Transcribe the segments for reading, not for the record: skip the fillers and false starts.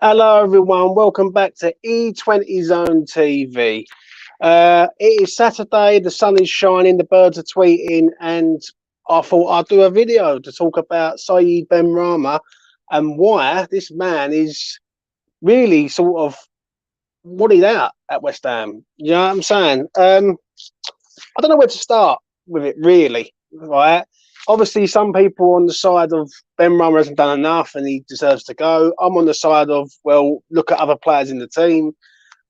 Hello, everyone. Welcome back to E20 Zone TV. It is Saturday. The sun is shining. The birds are tweeting, and I thought I'd do a video to talk about Saeed Benrahma and why this man is really sort of wanted out at West Ham. You know what I'm saying? I don't know where to start with it, really. Right? Obviously, some people on the side of Benrahma hasn't done enough and he deserves to go. I'm on the side of, well, look at other players in the team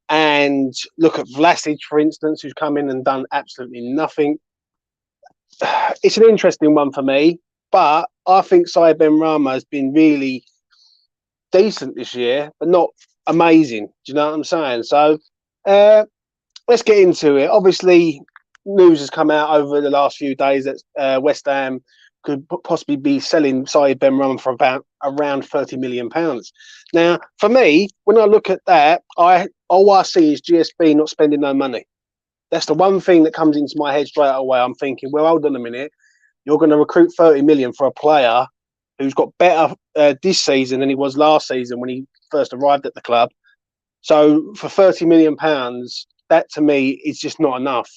and look at Vlasic, for instance, who's come in and done absolutely nothing. It's an interesting one for me, but I think Saeed Benrahma has been really decent this year, but not amazing. Do you know what I'm saying? So let's get into it. Obviously, news has come out over the last few days that West Ham could possibly be selling Saeed Benrahma for about around £30 million. Now, for me, when I look at that, all I see is GSB not spending no money. That's the one thing that comes into my head straight away. I'm thinking, well, hold on a minute. You're going to recruit 30 million for a player who's got better this season than he was last season when he first arrived at the club. So for £30 million, that to me is just not enough.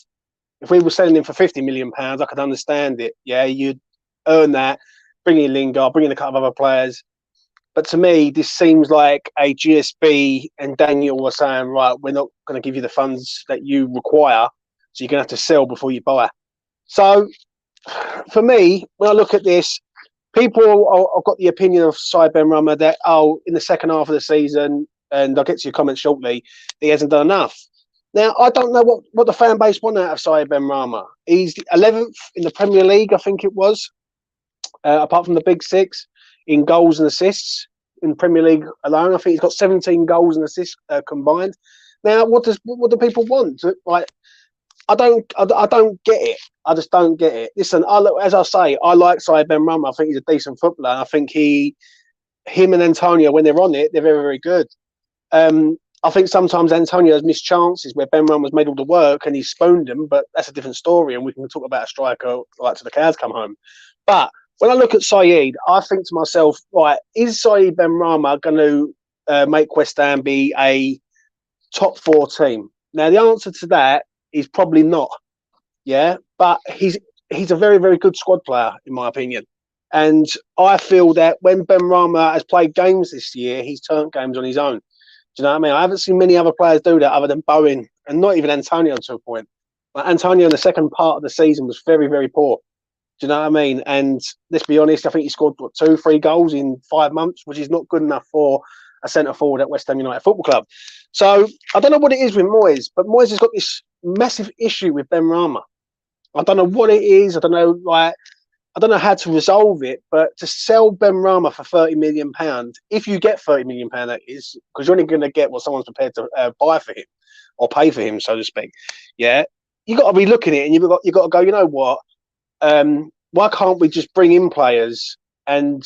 If we were selling him for £50 million, I could understand it. Yeah, you'd earn that, bring in Lingard, bring in a couple of other players. But to me, this seems like a GSB and Daniel were saying, right, we're not going to give you the funds that you require, so you're going to have to sell before you buy. So for me, when I look at this, people have got the opinion of Saeed Benrahma that, in the second half of the season, and I'll get to your comments shortly, he hasn't done enough. Now, I don't know what the fan base want out of Saeed Benrahma. He's 11th in the Premier League, I think it was, apart from the Big Six, in goals and assists in the Premier League alone. I think he's got 17 goals and assists combined. Now, what do people want? Like, I don't get it. I just don't get it. Listen, as I say, I like Saeed Benrahma. I think he's a decent footballer. I think him and Antonio, when they're on it, they're very, very good. I think sometimes Antonio has missed chances where Benrahma's made all the work and he's spooned them, but that's a different story, and we can talk about a striker like till the cows come home. But when I look at Saeed, I think to myself, right, is Saeed Benrahma going to make West Ham be a top four team? Now, the answer to that is probably not, yeah, but he's a very, very good squad player, in my opinion. And I feel that when Benrahma has played games this year, he's turned games on his own. Do you know what I mean? I haven't seen many other players do that other than Bowen and not even Antonio to a point. But Antonio in the second part of the season was very, very poor. Do you know what I mean? And let's be honest, I think he scored 2-3 goals in 5 months, which is not good enough for a centre forward at West Ham United Football Club. So I don't know what it is with Moyes, but Moyes has got this massive issue with Benrahma. I don't know what it is. I don't know how to resolve it, but to sell Benrahma for £30 million, if you get £30 million, that is, because you're only going to get what someone's prepared to buy for him or pay for him, so to speak. Yeah, you got to be looking at it, and you've got to go, you know what? Why can't we just bring in players and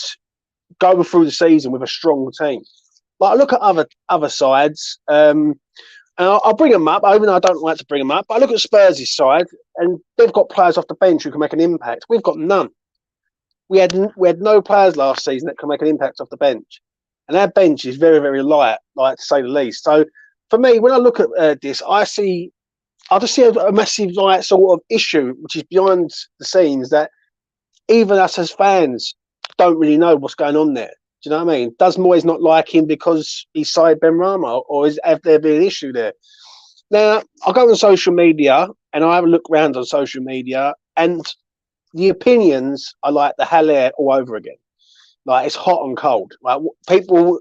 go through the season with a strong team? Like, I look at other sides, and I'll bring them up, even though I don't like to bring them up. But I look at Spurs' side, and they've got players off the bench who can make an impact. We've got none. We had no players last season that can make an impact off the bench, and our bench is very, very light, to say the least. So for me, when I look at this, I just see a massive sort of issue, which is behind the scenes, that even us as fans don't really know what's going on there. Do you know what I mean? Does Moyes not like him because he's Saeed Benrahma, or have there been an issue there? Now, I go on social media and I have a look around on social media, and the opinions are like the hell air all over again. Like, it's hot and cold. Like,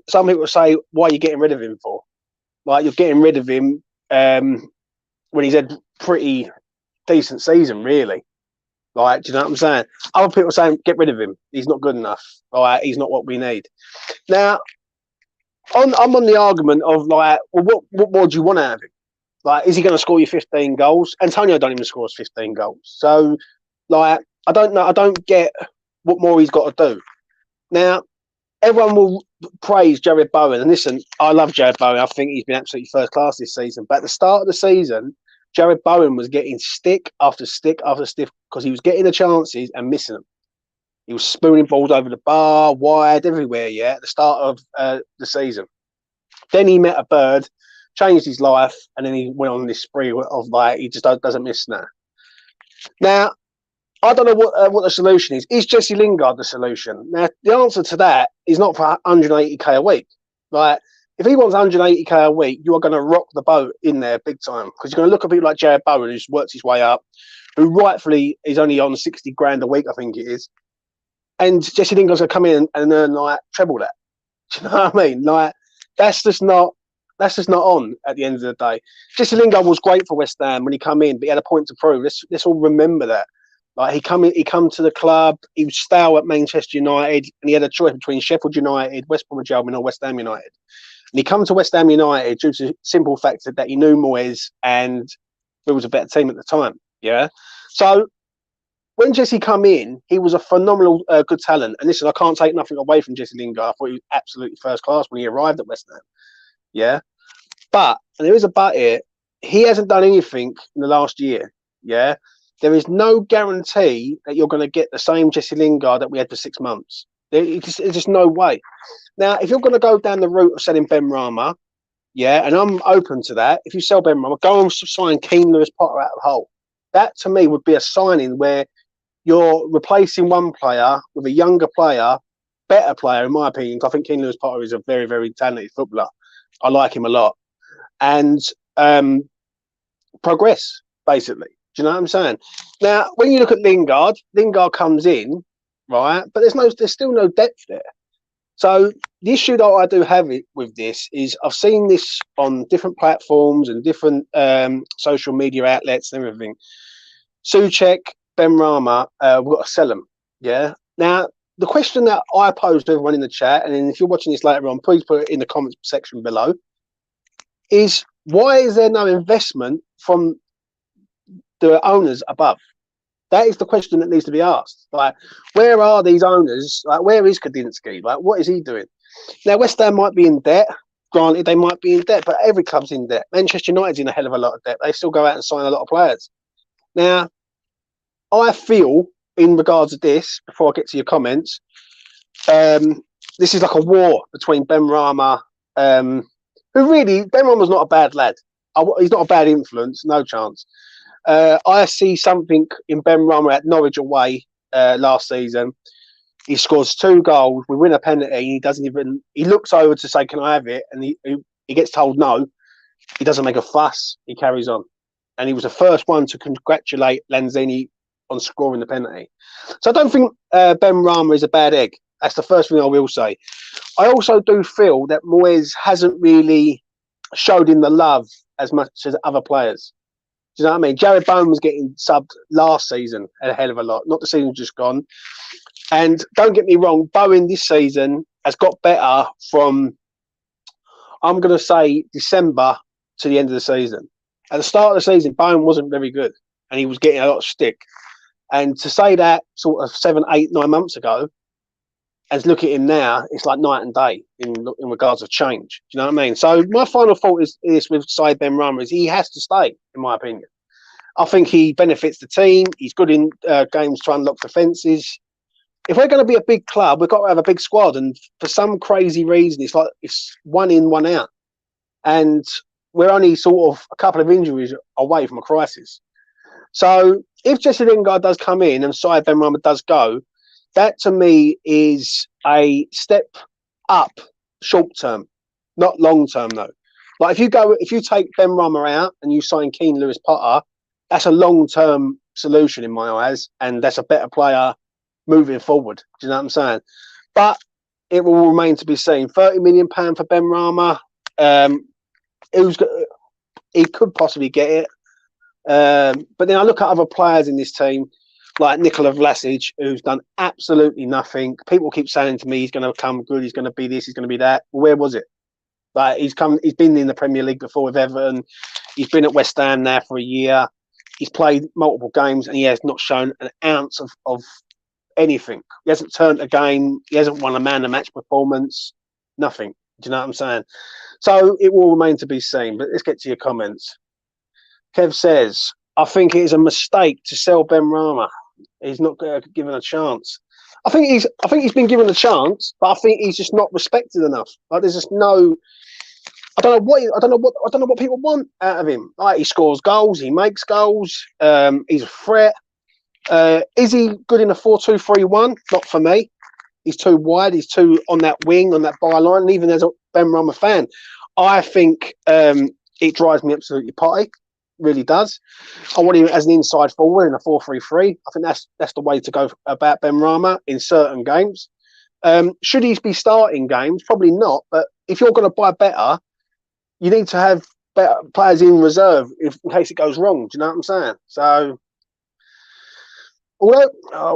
some people say, "Why are you getting rid of him for?" Like, you're getting rid of him when he's had pretty decent season, really. Like, do you know what I'm saying? Other people are saying, get rid of him. He's not good enough. Like, he's not what we need. Now, I'm on the argument of, like, well, what more do you want out of him? Like, is he going to score you 15 goals? Antonio don't even score 15 goals. So, like, I don't know. I don't get what more he's got to do. Now, everyone will praise Jared Bowen. And listen, I love Jared Bowen. I think he's been absolutely first class this season. But at the start of the season, Jared Bowen was getting stick after stick after stick because he was getting the chances and missing them. He was spooning balls over the bar, wide, everywhere, yeah, at the start of the season. Then he met a bird, changed his life, and then he went on this spree of like he just doesn't miss now. Now, I don't know what the solution is. Is Jesse Lingard the solution? Now, the answer to that is not for 180k a week. Like, if he wants 180k a week, you are going to rock the boat in there big time, because you're going to look at people like Jared Bowen, who's worked his way up, who rightfully is only on 60 grand a week, I think it is. And Jesse Lingard's going to come in and earn like treble that. Do you know what I mean? Like, that's just not on at the end of the day. Jesse Lingard was great for West Ham when he come in, but he had a point to prove. Let's all remember that. Like, he come to the club, he was stale at Manchester United, and he had a choice between Sheffield United, West Bromwich Albion, or West Ham United. And he come to West Ham United due to the simple fact that he knew Moyes and it was a better team at the time. Yeah. So when Jesse come in, he was a phenomenal good talent. And listen, I can't take nothing away from Jesse Lingard. I thought he was absolutely first class when he arrived at West Ham. Yeah. But, and there is a but here, he hasn't done anything in the last year. Yeah. There is no guarantee that you're going to get the same Jesse Lingard that we had for 6 months. There's just no way. Now, if you're going to go down the route of selling Benrahma, yeah, and I'm open to that. If you sell Benrahma, go and sign Keane Lewis Potter out of Hull. That, to me, would be a signing where you're replacing one player with a younger player, better player, in my opinion. I think Keane Lewis Potter is a very, very talented footballer. I like him a lot. And progress, basically. Do you know what I'm saying? Now, when you look at Lingard comes in, right? But there's still no depth there. So the issue that I do have with this is I've seen this on different platforms and different social media outlets and everything. Souček, Benrahma, we've got to sell them. Yeah. Now, the question that I posed to everyone in the chat, and then if you're watching this later on, please put it in the comments section below, is why is there no investment from the owners above? That is the question that needs to be asked. Like, where are these owners? Like, where is Kadinsky? Like, what is he doing? Now, West Ham might be in debt. Granted, they might be in debt, but every club's in debt. Manchester United's in a hell of a lot of debt. They still go out and sign a lot of players. Now, I feel, in regards to this, before I get to your comments, this is like a war between Benrahma, who really, Benrahma's not a bad lad. He's not a bad influence, no chance. I see something in Benrahma at Norwich away last season. He scores 2 goals. We win a penalty. And he doesn't even. He looks over to say, "Can I have it?" And he gets told no. He doesn't make a fuss. He carries on, and he was the first one to congratulate Lanzini on scoring the penalty. So I don't think Benrahma is a bad egg. That's the first thing I will say. I also do feel that Moyes hasn't really showed him the love as much as other players. Do you know what I mean? Jared Bowen was getting subbed last season a hell of a lot, not the season just gone. And don't get me wrong, Bowen this season has got better from, I'm going to say, December to the end of the season. At the start of the season, Bowen wasn't very good and he was getting a lot of stick. And to say that sort of 7, 8, 9 months ago, and look at him now, it's like night and day in regards of change. Do you know what I mean? So my final thought is with Said Benrahma is he has to stay, in my opinion. I think he benefits the team. He's good in games to unlock defences. If we're going to be a big club, we've got to have a big squad. And for some crazy reason, it's 1 in, 1 out. And we're only sort of a couple of injuries away from a crisis. So if Jesse Lingard does come in and Said Benrahma does go, that to me is a step up short term, not long term though. Like if you take Benrahma out and you sign Keane Lewis Potter, that's a long term solution in my eyes, and that's a better player moving forward. Do you know what I'm saying? But it will remain to be seen. £30 million for Benrahma. He could possibly get it. But then I look at other players in this team, like Nikola Vlasic, who's done absolutely nothing. People keep saying to me he's going to come good, he's going to be this, he's going to be that. Well, where was it? Like he's been in the Premier League before with Everton. He's been at West Ham now for a year. He's played multiple games and he has not shown an ounce of anything. He hasn't turned a game. He hasn't won a man of the match performance. Nothing. Do you know what I'm saying? So it will remain to be seen. But let's get to your comments. Kev says, I think it is a mistake to sell Benrahma. He's not given a chance. I think he's been given a chance, but I think he's just not respected enough. Like there's just no. I don't know what people want out of him. Like, he scores goals, he makes goals, he's a threat. Is he good in a 4-2-3-1? Not for me. He's too wide. He's too on that wing, on that byline. And even as a Benrahma fan, I think it drives me absolutely potty. Really does. I want him as an inside forward in a 4-3-3. I think that's the way to go about Benrahma in certain games. Should he be starting games? Probably not. But if you're going to buy better, you need to have better players in reserve in case it goes wrong. Do you know what I'm saying? So, although,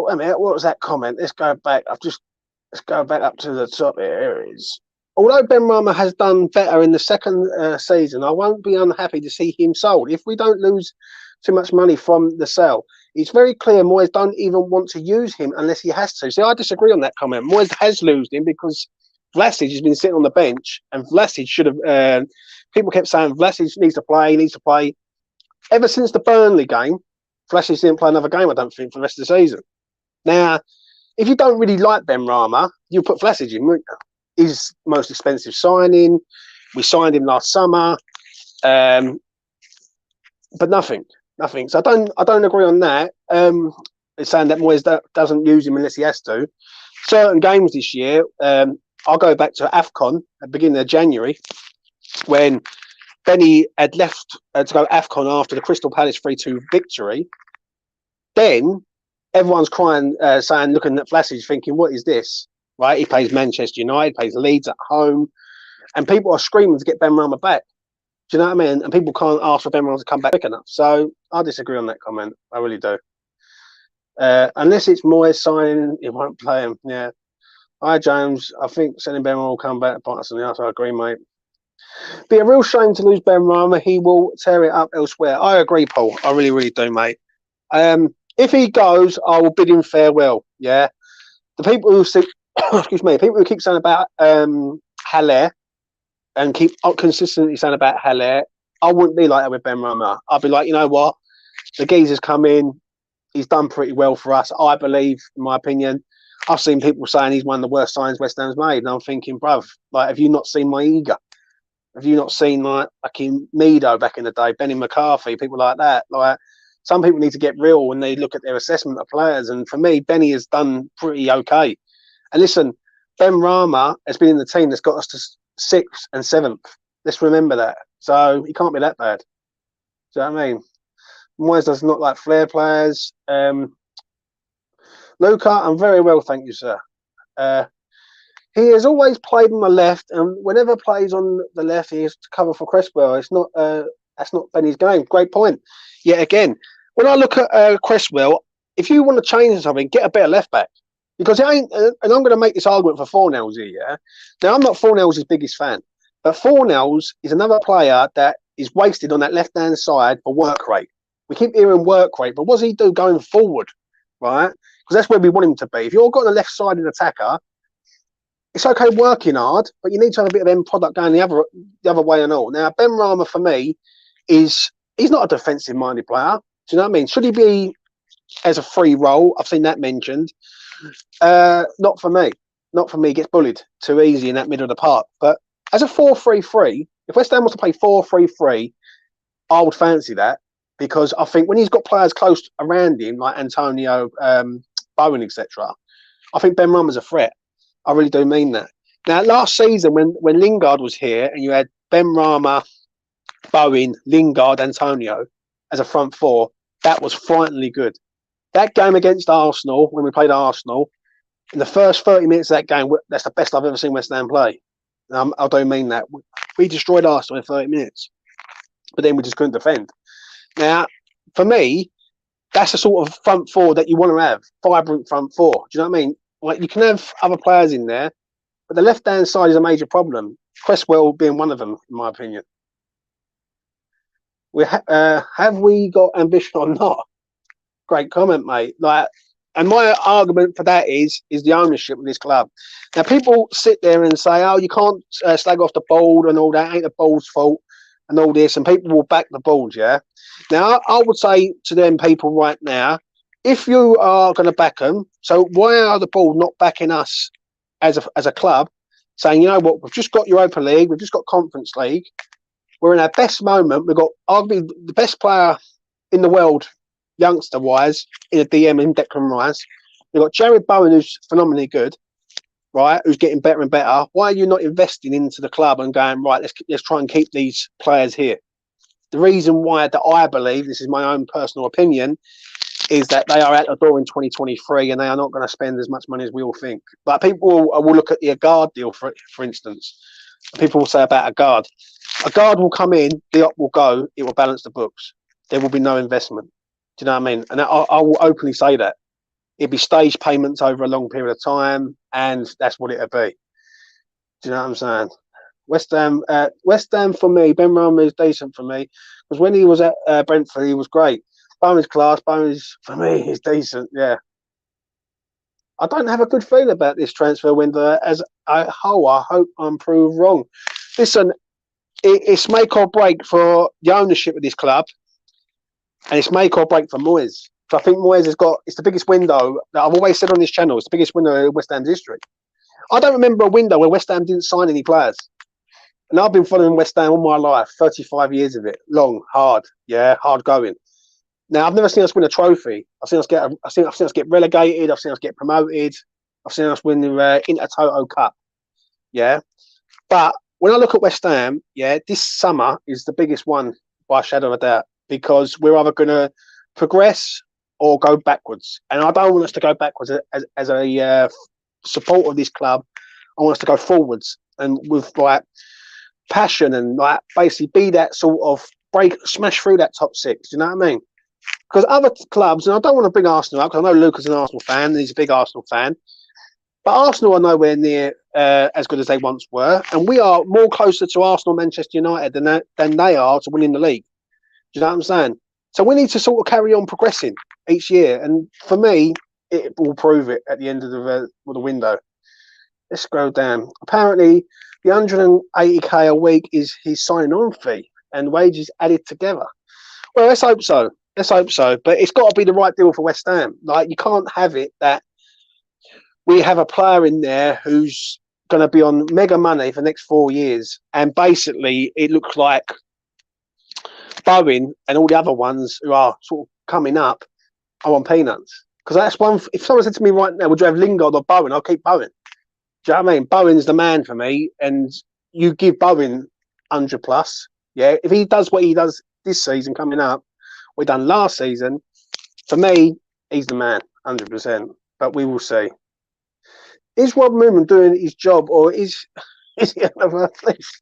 wait a minute, what was that comment? Let's go back. Let's go back up to the top. Here it is. Although Benrahma has done better in the second season, I won't be unhappy to see him sold. If we don't lose too much money from the sale, it's very clear Moyes don't even want to use him unless he has to. See, I disagree on that comment. Moyes has lost him because Vlasic has been sitting on the bench, and Vlasic should have. People kept saying Vlasic needs to play. Ever since the Burnley game, Vlasic didn't play another game, I don't think, for the rest of the season. Now, if you don't really like Benrahma, you put Vlasic in, wouldn't you? He's the most expensive signing. We signed him last summer, but nothing. So I don't agree on that. It's saying that Moyes doesn't use him unless he has to. Certain games this year, I'll go back to AFCON at the beginning of January, when Benny had left to go AFCON after the Crystal Palace 3-2 victory. Then everyone's crying, saying, looking at Vlasic, thinking, what is this? Right? He plays Manchester United, plays Leeds at home, and people are screaming to get Benrahma back. Do you know what I mean? And people can't ask for Benrahma to come back quick enough. So I disagree on that comment. I really do. Unless it's Moyes signing, he won't play him. Yeah. Hi, James. I think selling Benrahma will come back to bite us in the arse. I agree, mate. Be a real shame to lose Benrahma. He will tear it up elsewhere. I agree, Paul. I really, really do, mate. If he goes, I will bid him farewell. Yeah. The people who say, excuse me, people who keep saying about Haller and keep consistently saying about Haller, I wouldn't be like that with Benrahma. I'd be like, you know what? The geezer's come in. He's done pretty well for us, I believe, in my opinion. I've seen people saying he's one of the worst signs West Ham's made. And I'm thinking, bruv, like, have you not seen my ego? Have you not seen, like, fucking Mido back in the day, Benny McCarthy, people like that? Like, some people need to get real when they look at their assessment of players. And for me, Benny has done pretty okay. And listen, Benrahma has been in the team that's got us to 6th and 7th. Let's remember that. So he can't be that bad. Do you know what I mean? Moyes does not like flair players. Luca, I'm very well, thank you, sir. He has always played on the left, and whenever plays on the left, he has to cover for Cresswell. It's not that's not Benny's game. Great point. Yet again, when I look at Cresswell, if you want to change something, get a better left back. Because it ain't, and I'm going to make this argument for Fornells here. Yeah? Now, I'm not Fornells' biggest fan, but Fornells is another player that is wasted on that left-hand side for work rate. We keep hearing work rate, but what does he do going forward, right? Because that's where we want him to be. If you're got a left-sided attacker, it's okay working hard, but you need to have a bit of end product going the other way and all. Now, Benrahma, for me, he's not a defensive-minded player. Do you know what I mean? Should he be as a free role? I've seen that mentioned. Not for me. Not for me. He gets bullied too easy in that middle of the park. But as a 4-3-3, if West Ham wants to play 4-3-3, I would fancy that, because I think when he's got players close around him, like Antonio, Bowen, etc., I think Benrahma's a threat. I really do mean that. Now, last season, when Lingard was here and you had Benrahma, Bowen, Lingard, Antonio as a front four, that was frighteningly good. That game against Arsenal, when we played Arsenal, in the first 30 minutes of that game, that's the best I've ever seen West Ham play. I don't mean that. We destroyed Arsenal in 30 minutes, but then we just couldn't defend. Now, for me, that's the sort of front four that you want to have, vibrant front four. Do you know what I mean? Like, you can have other players in there, but the left-hand side is a major problem. Cresswell being one of them, in my opinion. Have we got ambition or not? Great comment, mate. Like, and my argument for that is the ownership of this club. Now, people sit there and say, "Oh, you can't slag off the board and all that. Ain't the board's fault and all this," and people will back the board. Yeah. Now, I would say to them people right now, if you are going to back them, so why are the board not backing us as a club saying, you know what, we've just got Europa League, we've just got Conference League, we're in our best moment, we've got arguably the best player in the world, youngster-wise, in a DM in Declan Rice. We've got Jared Bowen, who's phenomenally good, right, who's getting better and better. Why are you not investing into the club and going, right, let's try and keep these players here? The reason why that I believe, this is my own personal opinion, is that they are out the door in 2023 and they are not going to spend as much money as we all think. But people will look at the Lingard deal, for instance. People will say about a guard. A guard will come in, the op will go, it will balance the books. There will be no investment. Do you know what I mean? And I will openly say that. It'd be staged payments over a long period of time, and that's what it'll be. Do you know what I'm saying? West Ham for me, Benrahma is decent for me, because when he was at Brentford, he was great. Bowen's class, Bowen's, for me, is decent, yeah. I don't have a good feeling about this transfer window as a whole. I hope I'm proved wrong. Listen, it's make or break for the ownership of this club, and it's make or break for Moyes. So I think Moyes has got, it's the biggest window that I've always said on this channel, it's the biggest window in West Ham's history. I don't remember a window where West Ham didn't sign any players. And I've been following West Ham all my life, 35 years of it, long, hard, yeah, hard going. Now I've never seen us win a trophy. I've seen us get relegated. I've seen us get promoted. I've seen us win the Intertoto Cup, yeah. But when I look at West Ham, yeah, this summer is the biggest one by a shadow of a doubt, because we're either going to progress or go backwards. And I don't want us to go backwards as a supporter of this club. I want us to go forwards and with like passion and like basically be that sort of smash through that top six. You know what I mean? Because other clubs, and I don't want to bring Arsenal up, because I know Luke is an Arsenal fan and he's a big Arsenal fan, but Arsenal are nowhere near as good as they once were, and we are more closer to Arsenal, Manchester United than they are to winning the league. Do you know what I'm saying? So we need to sort of carry on progressing each year, and for me, it will prove it at the end of the window. Let's scroll down. Apparently, the 180k a week is his sign-on fee, and wages added together. Well, let's hope so. Let's hope so. But it's got to be the right deal for West Ham. Like, you can't have it that we have a player in there who's going to be on mega money for the next 4 years, and basically it looks like Bowen and all the other ones who are sort of coming up are on peanuts. Because that's one. If someone said to me right now, would you have Lingard or Bowen? I'll keep Bowen. Do you know what I mean? Bowen's the man for me, and you give Bowen 100 plus. Yeah, if he does what he does this season coming up, we done last season, for me, he's the man, 100%. But we will see. Is Rob Newman doing his job, or is he another place?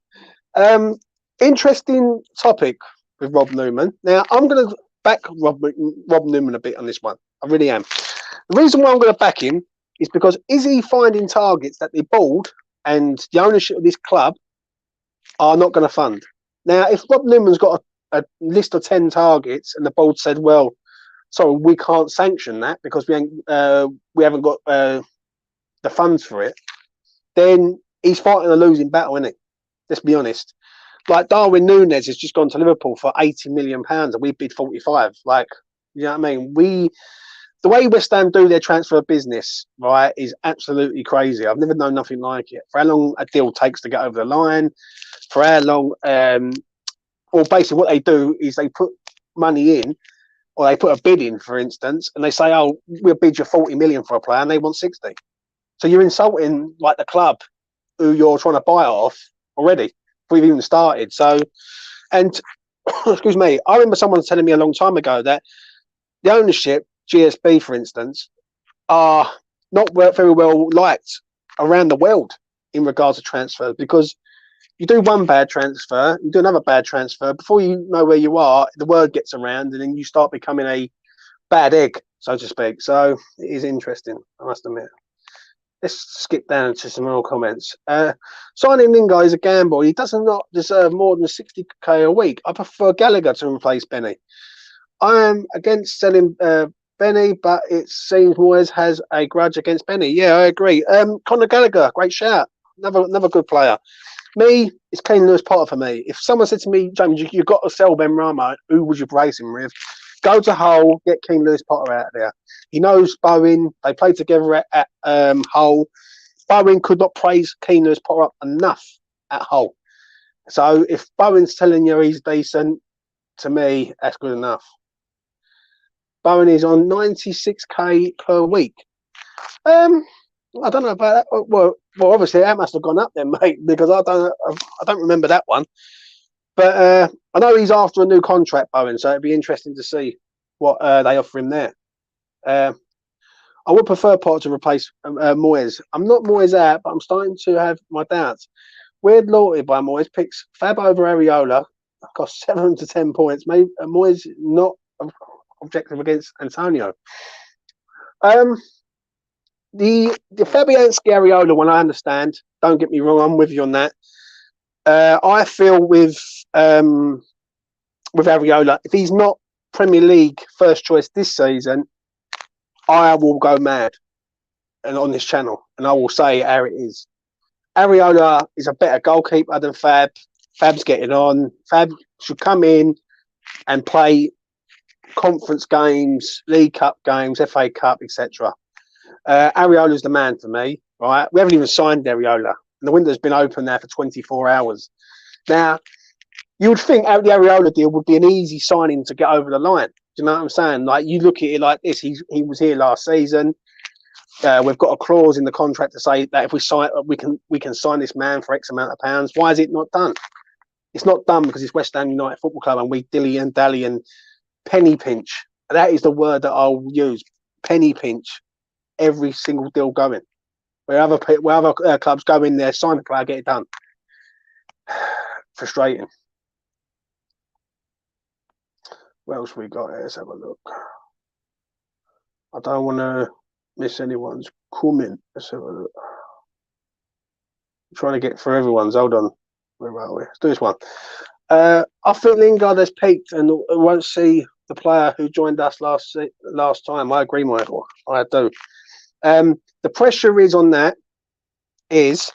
Interesting topic with Rob Newman. Now, I'm going to back Rob Newman a bit on this one. I really am. The reason why I'm going to back him is because is he finding targets that the board and the ownership of this club are not going to fund? Now, if Rob Newman's got a list of 10 targets and the board said, well, sorry, we can't sanction that because we haven't got the funds for it, then he's fighting a losing battle, isn't he? Let's be honest. Like, Darwin Núñez has just gone to Liverpool for £80 million and we bid 45. Like, you know what I mean? The way West Ham do their transfer business, right, is absolutely crazy. I've never known nothing like it. For how long a deal takes to get over the line, for how long, or basically what they do is they put money in, or they put a bid in, for instance, and they say, oh, we'll bid you 40 million for a player, and they want 60. So you're insulting, like, the club who you're trying to buy off already, before you've even started. So, and, excuse me, I remember someone telling me a long time ago that the ownership, GSB, for instance, are not very well liked around the world in regards to transfers, because you do one bad transfer, you do another bad transfer, before you know where you are, the word gets around, and then you start becoming a bad egg, so to speak. So it is interesting, I must admit. Let's skip down to some more comments. Signing Lingard is a gamble. He does not deserve more than 60k a week. I prefer Gallagher to replace Benny. I am against selling Benny, but it seems Moyes has a grudge against Benny. Yeah, I agree. Conor Gallagher, great shout. Another good player. Me, it's Kane Lewis Potter for me. If someone said to me, James, you've got to sell Benrahma, who would you replace him with? Go to Hull, get King Lewis Potter out of there. He knows Bowen. They played together at Hull. Bowen could not praise Keane as Potter up enough at Hull. So if Bowen's telling you he's decent, to me, that's good enough. Bowen is on 96k per week. I don't know about that. Well, obviously that must have gone up then, mate, because I don't remember that one. But I know he's after a new contract, Bowen, so it'd be interesting to see what they offer him there. I would prefer Potter to replace Moyes. I'm not Moyes out, but I'm starting to have my doubts. Weird loyalty by Moyes picks Fab over Areola, cost 7 to 10 points. Maybe Moyes not objective against Antonio. The Fabianski Areola one, I understand. Don't get me wrong, I'm with you on that. I feel with Areola, if he's not Premier League first choice this season, I will go mad and on this channel, and I will say how it is. Areola is a better goalkeeper than Fab. Fab's getting on. Fab should come in and play conference games, League Cup games, FA Cup, etc. Areola's the man for me, right? We haven't even signed Areola, and the window's been open there for 24 hours. Now, you would think the Areola deal would be an easy signing to get over the line. Do you know what I'm saying? Like, you look at it like this: he was here last season. We've got a clause in the contract to say that if we sign, we can sign this man for X amount of pounds. Why is it not done? It's not done because it's West Ham United Football Club, and we dilly and dally and penny pinch. That is the word that I'll use. Penny pinch every single deal going. Where other clubs go in there, sign the player, get it done. Frustrating. What else we got here? Let's have a look. I don't want to miss anyone's comment. Let's have a look. I'm trying to get through everyone's. Hold on. Where are we? Let's do this one. I think Lingard has peaked and won't see the player who joined us last time. I agree, Michael. I do. The pressure is on that is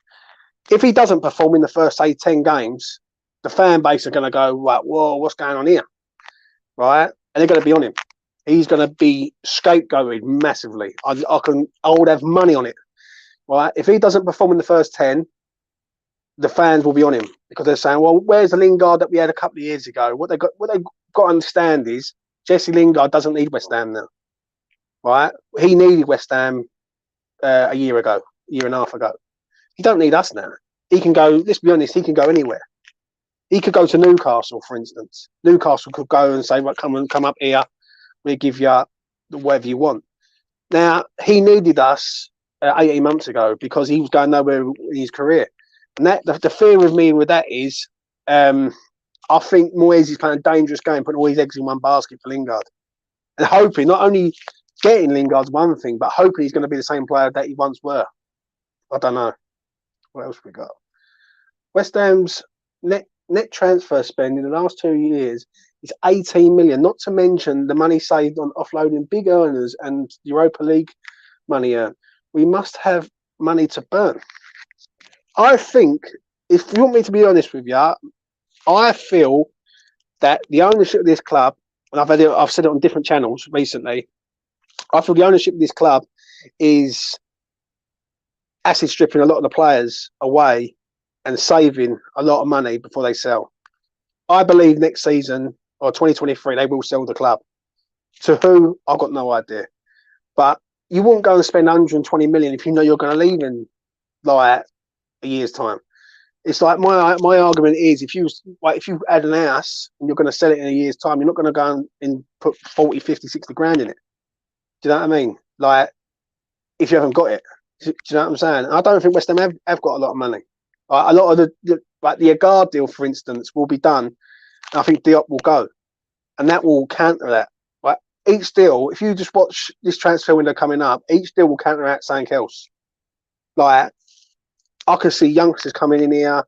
if he doesn't perform in the first, say, 10 games, the fan base are going to go, right, whoa, what's going on here? Right? And they're going to be on him. He's going to be scapegoated massively. I would have money on it. Right? If he doesn't perform in the first 10, the fans will be on him because they're saying, well, where's the Lingard that we had a couple of years ago? What they've got to understand is Jesse Lingard doesn't need West Ham now. Right? He needed West Ham a year and a half ago. He don't need us now. He can go, let's be honest, he can go anywhere. He could go to Newcastle, for instance. Newcastle could go and say, well, come up here. We'll give you whatever you want. Now, he needed us 18 months ago because he was going nowhere in his career. And that the fear with me with that is I think Moyes is playing a dangerous game, putting all his eggs in one basket for Lingard. And hoping, not only getting Lingard's one thing, but hoping he's going to be the same player that he once were. I don't know. What else we got? West Ham's net transfer spend in the last 2 years is 18 million, not to mention the money saved on offloading big earners and Europa League money earned. We must have money to burn. I think, if you want me to be honest with you, I feel that the ownership of this club, and I've said it on different channels recently, I feel the ownership of this club is acid stripping a lot of the players away and saving a lot of money before they sell. I believe next season or 2023 they will sell the club. To who? I've got no idea. But you wouldn't go and spend 120 million if you know you're going to leave in like a year's time. It's like my argument is if you add an house and you're going to sell it in a year's time, you're not going to go and put 40, 50, 60 grand in it. Do you know what I mean? Like, if you haven't got it. Do you know what I'm saying? I don't think West Ham have got a lot of money. A lot of the Lingard deal, for instance, will be done. And I think Diop will go. And that will counter that. Right? Each deal, if you just watch this transfer window coming up, each deal will counteract something else. Like, I could see youngsters coming in here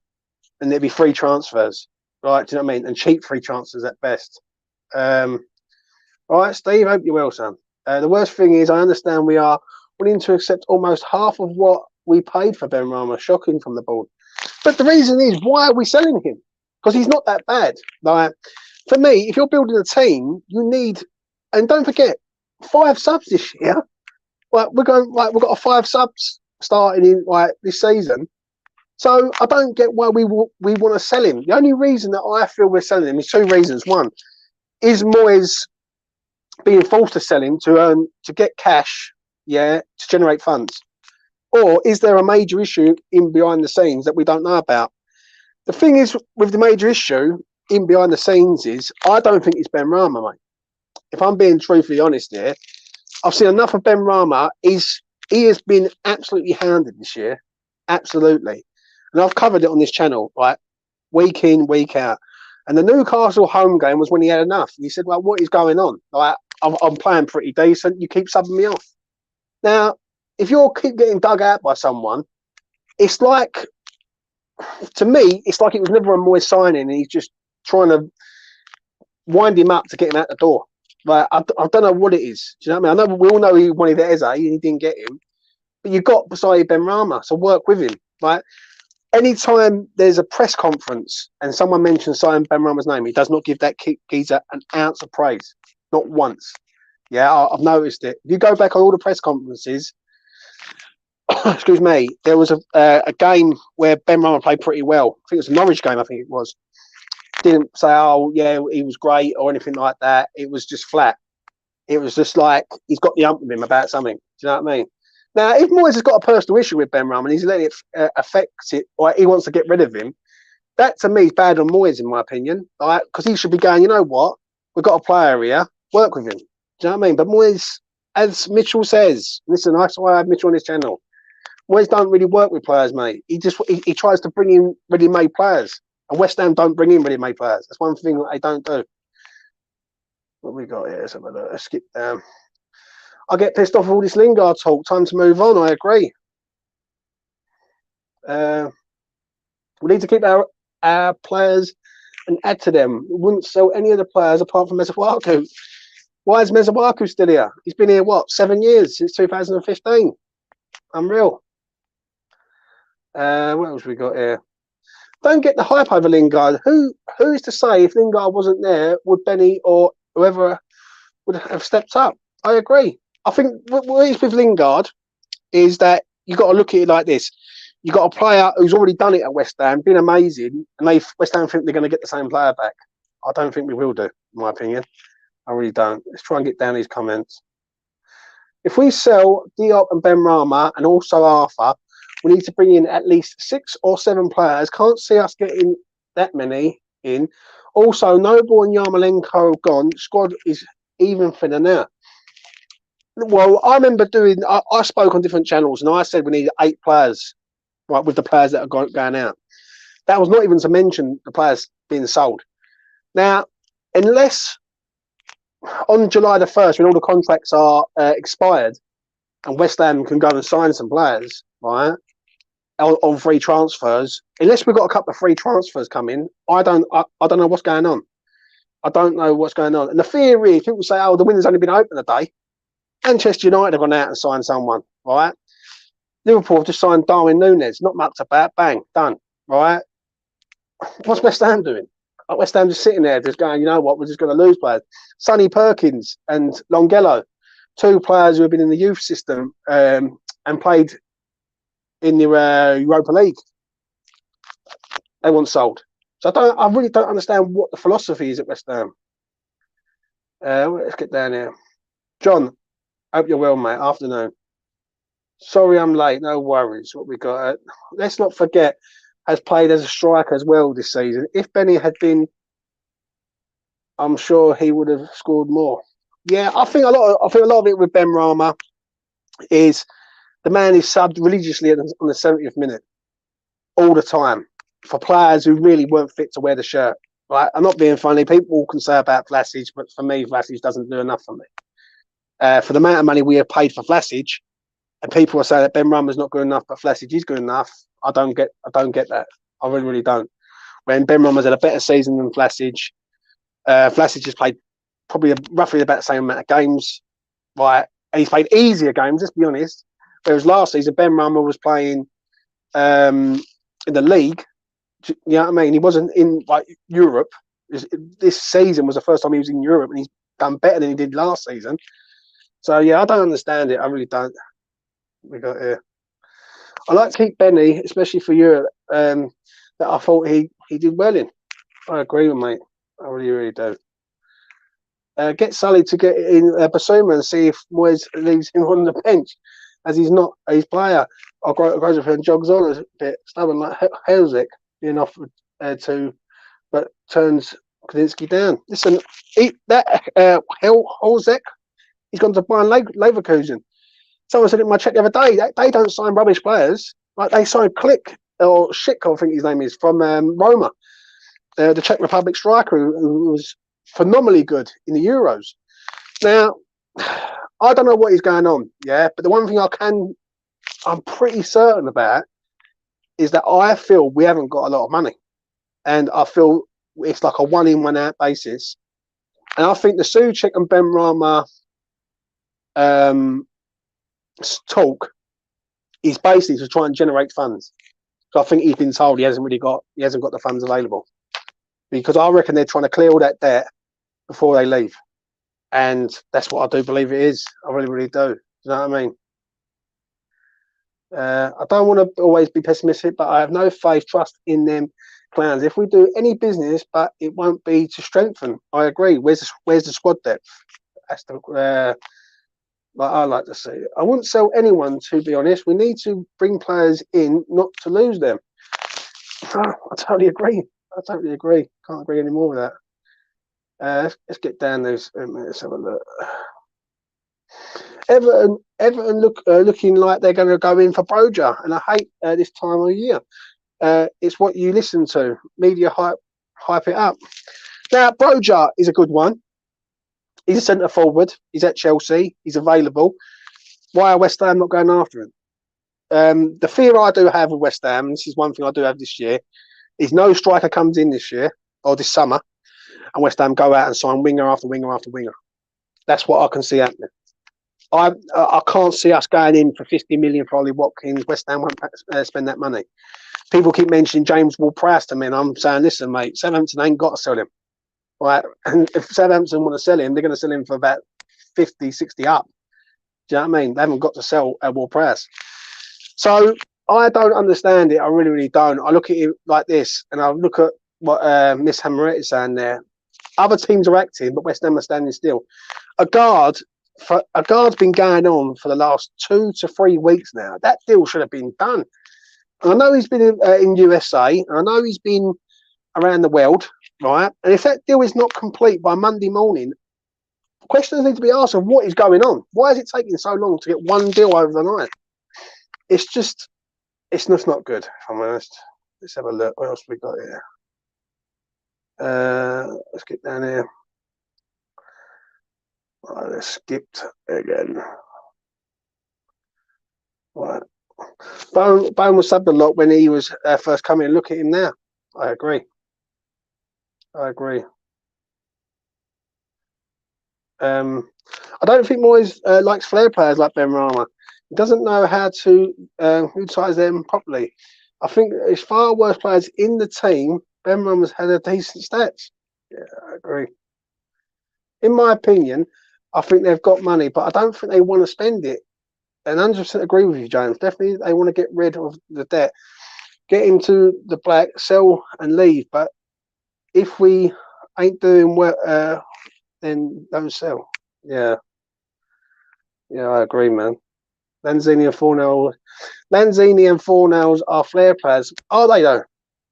and there'd be free transfers. Right? Do you know what I mean? And cheap free transfers at best. All right, Steve, hope you're well, son. The worst thing is, I understand we are willing to accept almost half of what we paid for Benrahma. Shocking from the board. But the reason is, why are we selling him? Because he's not that bad. Like, for me, if you're building a team, you need, and don't forget, 5 subs this year. Like, we've got a 5 subs starting in like this season. So I don't get why we want to sell him. The only reason that I feel we're selling him is two reasons. One is Moyes being forced to sell him to get cash, yeah, to generate funds, or is there a major issue in behind the scenes that we don't know about? The thing is with the major issue in behind the scenes is I don't think it's Benrahma, mate. If I'm being truthfully honest here, I've seen enough of Benrahma. He has been absolutely hounded this year, absolutely. And I've covered it on this channel, right, week in, week out. And the Newcastle home game was when he had enough. And he said, well, what is going on? Like, I'm playing pretty decent. You keep subbing me off. Now, if you keep getting dug out by someone, it's like, to me, it's like it was never a Moyes signing and he's just trying to wind him up to get him out the door. Like, I don't know what it is. Do you know what I mean? I know we all know he wanted Eze and he didn't get him. But you got beside Benrahma, so work with him. Like, anytime there's a press conference and someone mentions signing Benrahma's name, he does not give that geezer an ounce of praise. Not once. Yeah, I've noticed it. If you go back on all the press conferences, excuse me, there was a game where Benrahma played pretty well. I think it was a Norwich game, I think it was. Didn't say, oh, yeah, he was great or anything like that. It was just flat. It was just like he's got the ump with him about something. Do you know what I mean? Now, if Moyes has got a personal issue with Benrahma and he's letting it affect it, or he wants to get rid of him, that to me is bad on Moyes, in my opinion. Right? Because he should be going, you know what? We've got a player here, work with him. Do you know what I mean? But Moyes, as Mitchell says, listen, that's why I have Mitchell on his channel. Moyes don't really work with players, mate. He tries to bring in ready-made players. And West Ham don't bring in ready-made players. That's one thing that they don't do. What we got here? So let's skip down. I get pissed off with all this Lingard talk. Time to move on. I agree. We need to keep our players and add to them. We wouldn't sell any of the players apart from Mezawaku. Why is Mezawaku still here? He's been here, what, 7 years, since 2015. Unreal. What else we got here? Don't get the hype over Lingard. Who is to say if Lingard wasn't there, would Benny or whoever would have stepped up? I agree. I think what is with Lingard is that you've got to look at it like this. You've got a player who's already done it at West Ham, been amazing, and West Ham think they're going to get the same player back. I don't think we will do, in my opinion. I really don't. Let's try and get down these comments. If we sell Diop and Benrahma and also Arthur, we need to bring in at least 6 or 7 players. Can't see us getting that many in. Also, Noble and Yarmolenko gone. Squad is even thinner now. Well, I remember I spoke on different channels and I said we need 8 players, right, with the players that are going out. That was not even to mention the players being sold. Now, unless on July the 1st, when all the contracts are expired and West Ham can go and sign some players, right, on free transfers, unless we've got a couple of free transfers coming, I don't know what's going on. I don't know what's going on. And the theory, people say, oh, the window's only been open a day. Manchester United have gone out and signed someone, right? Liverpool have just signed Darwin Núñez, not much about, bang, done, right? What's West Ham doing? West Ham just sitting there, just going, you know what, we're just going to lose players. Sonny Perkins and Longelo, 2 players who have been in the youth system and played in the Europa League. They weren't sold. So I really don't understand what the philosophy is at West Ham. Let's get down here. John, hope you're well, mate. Afternoon. Sorry I'm late. No worries. What we got? Let's not forget, has played as a striker as well this season. If Benny had been, I'm sure he would have scored more. Yeah, I think a lot of it with Benrahma is the man is subbed religiously on the 70th minute all the time for players who really weren't fit to wear the shirt. Right? I'm not being funny. People can say about Vlasic, but for me, Vlasic doesn't do enough for me. For the amount of money we have paid for Vlasic, and people are saying that Benrahma is not good enough, but Vlasic is good enough. I don't get that. I really, really don't. When Benrahma's had a better season than Vlasic, Vlasic has played probably roughly about the same amount of games, right? And he's played easier games. Let's be honest. Whereas last season, Benrahma was playing in the league. You know what I mean? He wasn't in like Europe. This season was the first time he was in Europe, and he's done better than he did last season. So yeah, I don't understand it. I really don't. We got here. I like to keep Benny, especially for Europe. That I thought he did well in. I agree with mate. I really do. Get Sully to get in Basuma and see if Moyes leaves him on the bench, as he's not his player. I'll go and jogs on a bit stubborn like Helzik being offered to, but turns Kaczynski down. Listen, that Helzik, he's gone to Bayern Leverkusen. Someone said it in my chat the other day. They don't sign rubbish players. Like they signed Klick or Schick, I think his name is, from Roma, the Czech Republic striker who was phenomenally good in the Euros. Now, I don't know what is going on, yeah, but the one thing I'm pretty certain about is that I feel we haven't got a lot of money, and I feel it's like a one in, one out basis. And I think the Suchek and Benrahma talk is basically to try and generate funds. So I think he's been told he hasn't got the funds available, because I reckon they're trying to clear all that debt before they leave, and that's what I do believe it is. I really do. You know what I mean? I don't want to always be pessimistic, but I have no trust in them clowns. If we do any business, but it won't be to strengthen. I agree. Where's the squad depth? That's the like I like to see. I wouldn't sell anyone, to be honest. We need to bring players in, not to lose them. I totally agree. Can't agree any more with that. Let's get down those. Let's have a look. Everton looking like they're going to go in for Broja, and I hate this time of year. It's what you listen to. Media hype it up. Now, Broja is a good one. He's a centre forward. He's at Chelsea. He's available. Why are West Ham not going after him? The fear I do have with West Ham, and this is one thing I do have this year, is no striker comes in this year or this summer, and West Ham go out and sign winger after winger after winger. That's what I can see happening. I can't see us going in for 50 million for Ollie Watkins. West Ham won't spend that money. People keep mentioning James Ward-Prowse to me, and I'm saying, listen, mate, Southampton ain't got to sell him. Right? And if Southampton want to sell him, they're going to sell him for about 50, 60 up. Do you know what I mean? They haven't got to sell Ward-Prowse. So I don't understand it. I really don't. I look at it like this, and I look at what Miss Hammerette is saying there. Other teams are acting, but West Ham are standing still. A guard's been going on for the last 2 to 3 weeks now. That deal should have been done. And I know he's been in USA, and I know he's been around the world, right? And if that deal is not complete by Monday morning, questions need to be asked of what is going on. Why is it taking so long to get one deal over the night? It's just not good, if I'm honest. Let's have a look. What else we got here? Let's get down here. Right, let's skip again. Right. Bone was subbed a lot when he was first coming in. Look at him now. I agree. I don't think Moyes likes flair players like Benrahma. He doesn't know how to utilize them properly. I think there's far worse players in the team. Benrahma's had a decent stats. Yeah, I agree. In my opinion, I think they've got money, but I don't think they want to spend it. And 100% agree with you, James. Definitely, they want to get rid of the debt, get him to the black, sell and leave. But if we ain't doing well, then don't sell. Yeah, I agree, man. Lanzini and Fornals are flair players. Are they though?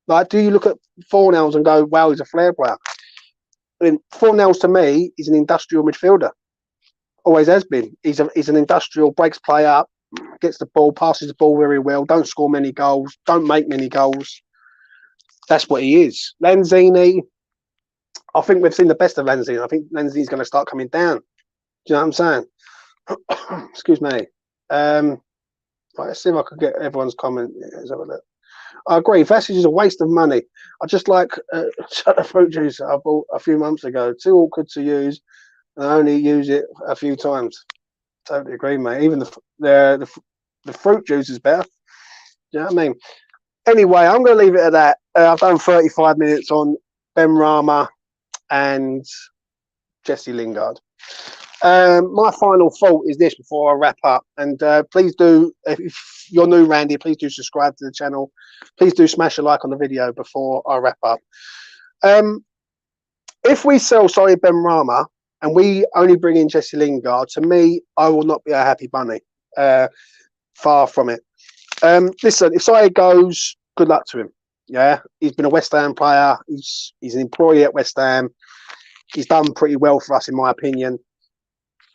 Like, do you look at Fornals and go, "Wow, he's a flair player"? I mean, Fornals to me is an industrial midfielder. Always has been. He's an industrial, breaks play up, gets the ball, passes the ball very well, don't score many goals, don't make many goals. That's what he is. Lanzini, I think we've seen the best of Lanzini. I think Lanzini's going to start coming down. Do you know what I'm saying? Excuse me. Right, let's see if I could get everyone's comment. Let's have a look. I agree. Vassage is a waste of money. I just like a fruit juice I bought a few months ago. Too awkward to use. I only use it a few times. Totally agree, mate. Even the fruit juice is better. Do you know what I mean? Anyway, I'm going to leave it at that. I've done 35 minutes on Benrahma and Jesse Lingard. My final thought is this before I wrap up, and please do, if you're new, Randy, please do subscribe to the channel. Please do smash a like on the video before I wrap up. If we sell, sorry, Benrahma, and we only bring in Jesse Lingard, to me, I will not be a happy bunny. Far from it. Listen, if Saïd goes, good luck to him. Yeah, he's been a West Ham player. He's an employee at West Ham. He's done pretty well for us, in my opinion.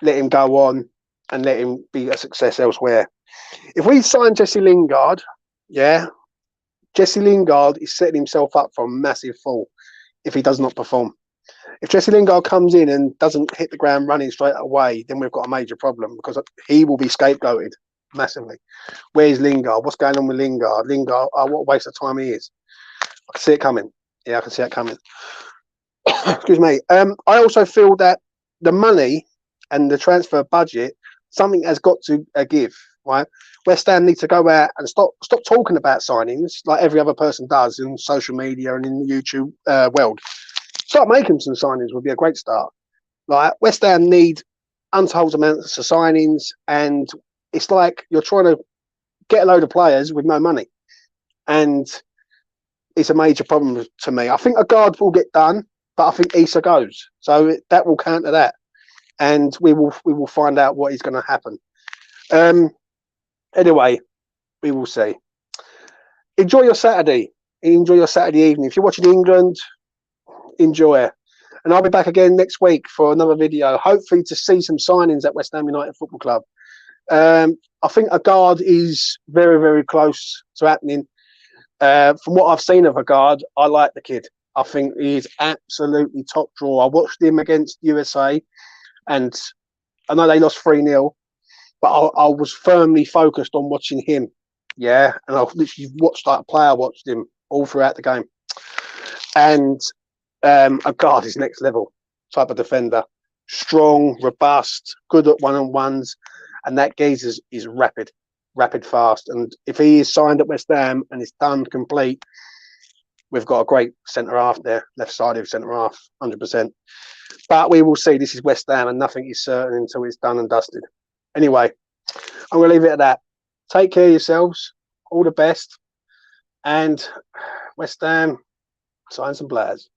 Let him go on and let him be a success elsewhere. If we sign Jesse Lingard, yeah, Jesse Lingard is setting himself up for a massive fall if he does not perform. If Jesse Lingard comes in and doesn't hit the ground running straight away, then we've got a major problem because he will be scapegoated massively. Where's Lingard? What's going on with Lingard? Lingard, oh, what a waste of time he is. I can see it coming. Yeah, I can see it coming. Excuse me. I also feel that the money and the transfer budget, something has got to give, right? West Ham need to go out and stop talking about signings like every other person does in social media and in the YouTube world. Start making some signings would be a great start. Like West Ham need untold amounts of signings, and it's like you're trying to get a load of players with no money, and it's a major problem to me. I think a guard will get done, but I think Issa goes, so that will counter that, and we will find out what is going to happen. Anyway, we will see. Enjoy your Saturday. Enjoy your Saturday evening. If you're watching England, enjoy. And I'll be back again next week for another video, hopefully to see some signings at West Ham United Football Club. I think a guard is very, very close to happening. From what I've seen of a guard, I like the kid. I think he's absolutely top draw. I watched him against USA, and I know they lost 3-0, but I was firmly focused on watching him. Yeah, and I've literally watched like a player, watched him all throughout the game. And a guard is next level type of defender. Strong, robust, good at one-on-ones, and that geezer is rapid, fast. And if he is signed at West Ham and it's done complete, we've got a great centre half there, left-sided centre half, 100%. But we will see. This is West Ham, and nothing is certain until it's done and dusted. Anyway, I'm going to leave it at that. Take care of yourselves. All the best. And West Ham, sign some players.